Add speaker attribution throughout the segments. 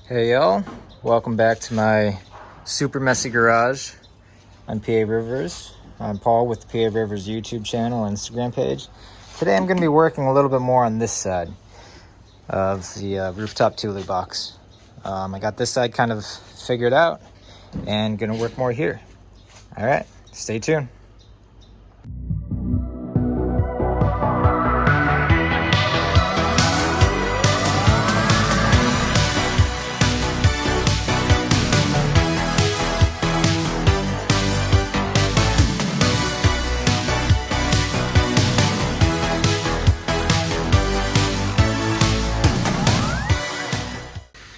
Speaker 1: Hey y'all, welcome back to my super messy garage. I'm P.A.Rivers. I'm Paul with the P.A.Rivers YouTube channel and Instagram page. Today I'm going to be working a little bit more on this side of the rooftop Thule box. I got this side kind of figured out and going to work more here. All right, stay tuned.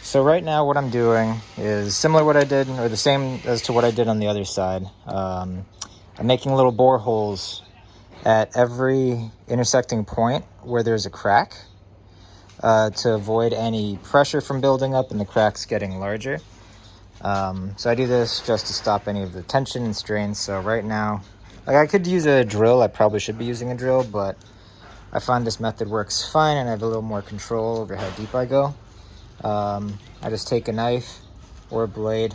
Speaker 1: So right now what I'm doing is similar to what I did, or the same as to what I did on the other side. I'm making little boreholes at every intersecting point where there's a crack to avoid any pressure from building up and the cracks getting larger. So I do this just to stop any of the tension and strain. So right now, I could use a drill. I probably should be using a drill, but I find this method works fine and I have a little more control over how deep I go. I just take a knife or a blade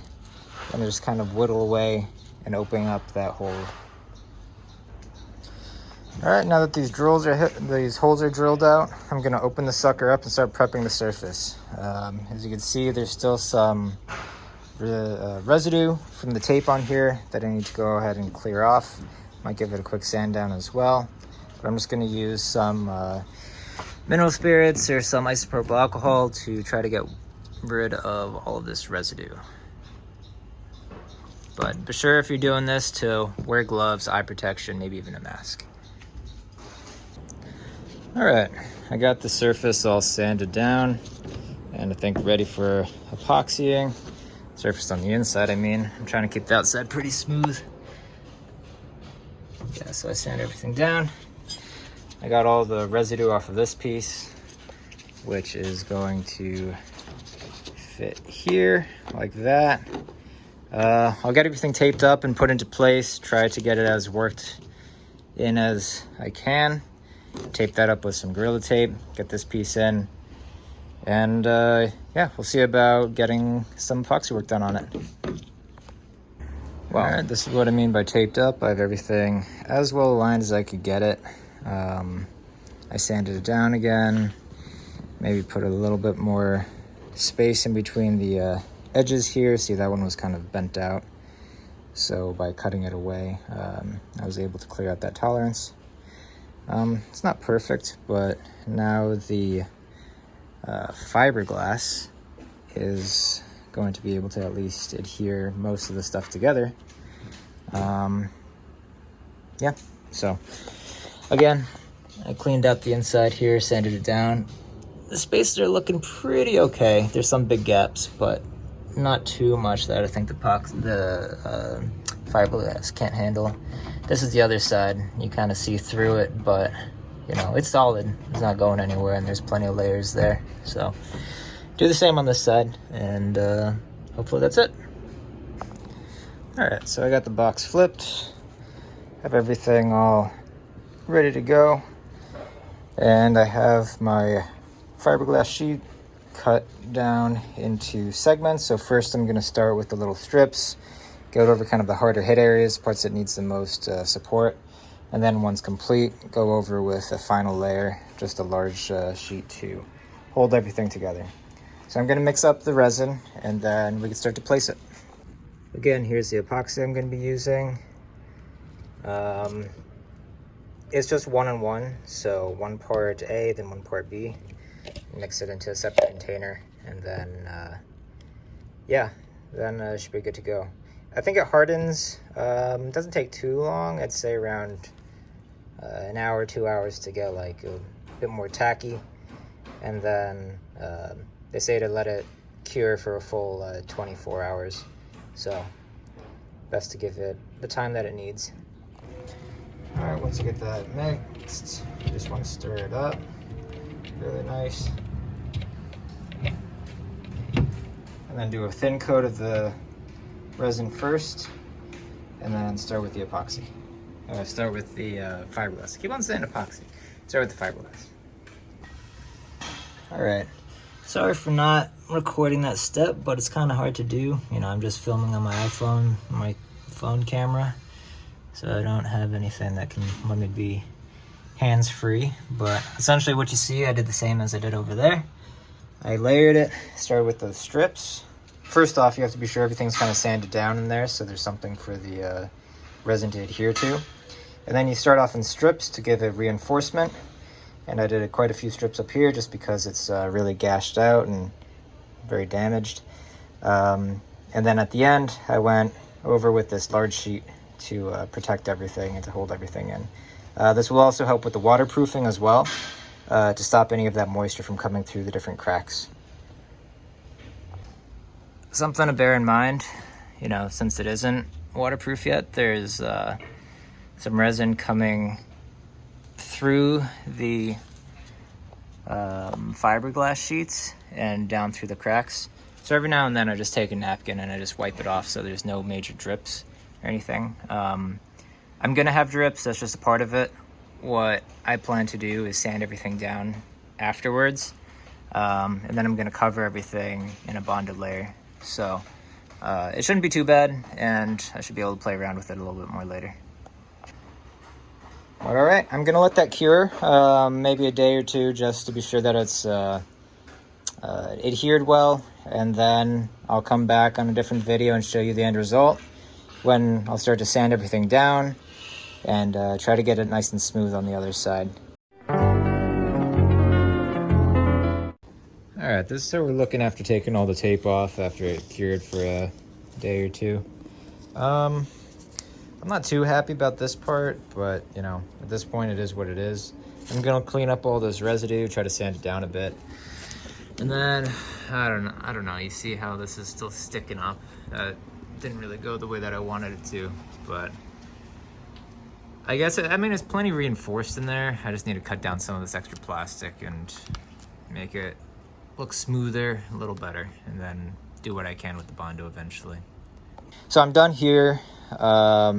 Speaker 1: and I just kind of whittle away and open up that hole. All right, now that these holes are drilled out, I'm gonna open the sucker up and start prepping the surface. As you can see, there's still some residue from the tape on here that I need to go ahead and clear off. Might give it a quick sand down as well, but I'm just gonna use some mineral spirits or some isopropyl alcohol to try to get rid of all of this residue. But be sure if you're doing this to wear gloves, eye protection, maybe even a mask. All right, I got the surface all sanded down and I think ready for epoxying. Surface on the inside, I mean. I'm trying to keep the outside pretty smooth. Yeah, so I sand everything down. I got all the residue off of this piece, which is going to fit here like that. I'll get everything taped up and put into place, try to get it as worked in as I can. Tape that up with some Gorilla Tape, get this piece in, and yeah, we'll see about getting some epoxy work done on it. Well, all right, this is what I mean by taped up. I have everything as well aligned as I could get it. I sanded it down again, maybe put a little bit more space in between the edges here. See, that one was kind of bent out. So by cutting it away, I was able to clear out that tolerance. It's not perfect, but now the fiberglass is going to be able to at least adhere most of the stuff together. Yeah, so again, I cleaned out the inside here, sanded it down. The spaces are looking pretty okay. There's some big gaps, but not too much that I think the fiberglass can't handle. This is the other side. You kind of see through it, but you know, it's solid. It's not going anywhere, and there's plenty of layers there. So do the same on this side, and hopefully that's it. All right, so I got the box flipped. Have everything all ready to go. And I have my fiberglass sheet cut down into segments. So first I'm gonna start with the little strips, go over kind of the harder hit areas, parts that needs the most support. And then once complete, go over with a final layer, just a large sheet to hold everything together. So I'm gonna mix up the resin and then we can start to place it. Again, here's the epoxy I'm gonna be using. It's just 1 and 1, so 1 part A, then 1 part B. Mix it into a separate container, and then, yeah, then it should be good to go. I think it hardens, doesn't take too long. I'd say around an hour, 2 hours to get like a bit more tacky. And then they say to let it cure for a full 24 hours. So best to give it the time that it needs. All right, once you get that mixed, you just want to stir it up really nice. And then do a thin coat of the resin first, and then start with the epoxy. Start with the fiberglass. Keep on saying epoxy. Start with the fiberglass. All right, Sorry for not recording that step, but it's kind of hard to do. You know, I'm just filming on my iPhone, my phone camera, so I don't have anything that can let me be hands-free. But essentially what you see, I did the same as I did over there. I layered it, started with those strips. First off, you have to be sure everything's kind of sanded down in there so there's something for the resin to adhere to. And then you start off in strips to give it reinforcement. And I did quite a few strips up here just because it's really gashed out and very damaged. And then at the end, I went over with this large sheet to protect everything and to hold everything in. This will also help with the waterproofing as well, to stop any of that moisture from coming through the different cracks. Something to bear in mind, you know, since it isn't waterproof yet, there's some resin coming through the fiberglass sheets and down through the cracks. So every now and then I just take a napkin and I just wipe it off so there's no major drips or anything. I'm gonna have drips, that's just a part of it. What I plan to do is sand everything down afterwards, and then I'm gonna cover everything in a bonded layer. So it shouldn't be too bad, and I should be able to play around with it a little bit more later. All right, I'm gonna let that cure maybe a day or two just to be sure that it's adhered well, and then I'll come back on a different video and show you the end result when I'll start to sand everything down and try to get it nice and smooth on the other side. All right, this is how we're looking after taking all the tape off after it cured for a day or two. I'm not too happy about this part, but you know, at this point it is what it is. I'm gonna clean up all this residue, try to sand it down a bit. And then, I don't know, you see how this is still sticking up. Didn't really go the way that I wanted it to, but I guess, I mean, it's plenty reinforced in there. I just need to cut down some of this extra plastic and make it look smoother, a little better, and then do what I can with the Bondo eventually. So I'm done here. I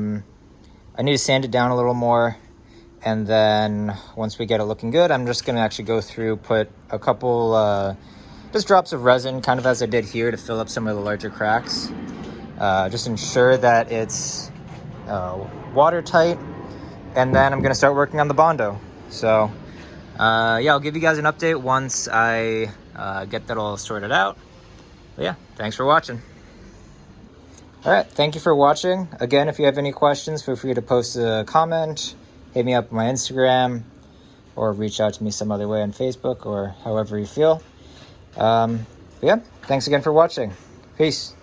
Speaker 1: need to sand it down a little more, and then once we get it looking good, I'm just gonna actually go through, put a couple just drops of resin, kind of as I did here, to fill up some of the larger cracks. Just ensure that it's watertight, and then I'm gonna start working on the Bondo. So yeah, I'll give you guys an update once I get that all sorted out. But yeah, thanks for watching. All right, thank you for watching. Again, if you have any questions, feel free to post a comment, hit me up on my Instagram, or reach out to me some other way on Facebook, or however you feel. But yeah, thanks again for watching. Peace.